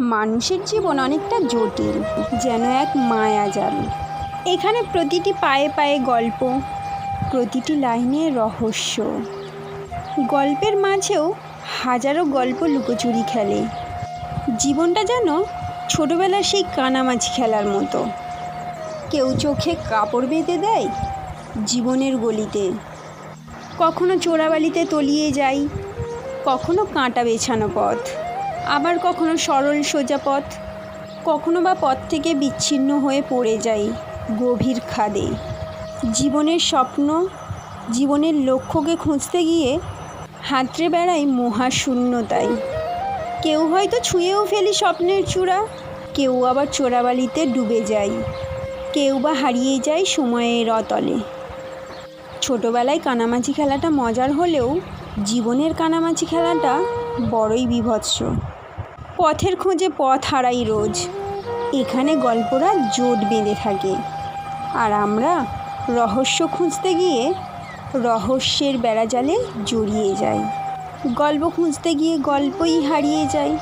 মানুষের জীবন অনেকটা জটিল, যেন এক মায়াজাল। এখানে প্রতিটি পায়ে পায়ে গল্প, প্রতিটি লাইনে রহস্য। গল্পের মাঝেও হাজারো গল্প লুকোচুরি খেলে। জীবনটা যেন ছোটোবেলার সেই কানামাছি খেলার মতো। কেউ চোখে কাপড় বেঁধে দেয় জীবনের গলিতে, কখনো চোরাবালিতে তলিয়ে যায়, কখনো কাঁটা বেছানো পথ, আবার কখনো সরল সোজা পথ, কখনো বা পথ থেকে বিচ্ছিন্ন হয়ে পড়ে যায় গভীর খাদে। জীবনের স্বপ্ন, জীবনের লক্ষ্যকে খুঁজতে গিয়ে হাতড়ে বেড়াই মহাশূন্যতায়। কেউ হয়তো ছুঁয়েও ফেলি স্বপ্নের চূড়া, কেউ আবার চোরাবালিতে ডুবে যায়, কেউ বা হারিয়ে যায় সময়ের অতলে। ছোটোবেলায় কানামাছি খেলাটা মজার হলেও জীবনের কানামাছি খেলাটা বড়ই বীভৎস। পথের খোঁজে পথ হারাই রোজ। এখানে গল্পরা জোট বেঁধে থাকে, আর আমরা রহস্য খুঁজতে গিয়ে রহস্যের বেড়াজালে জড়িয়ে যাই। গল্প খুঁজতে গিয়ে গল্পই হারিয়ে যায়।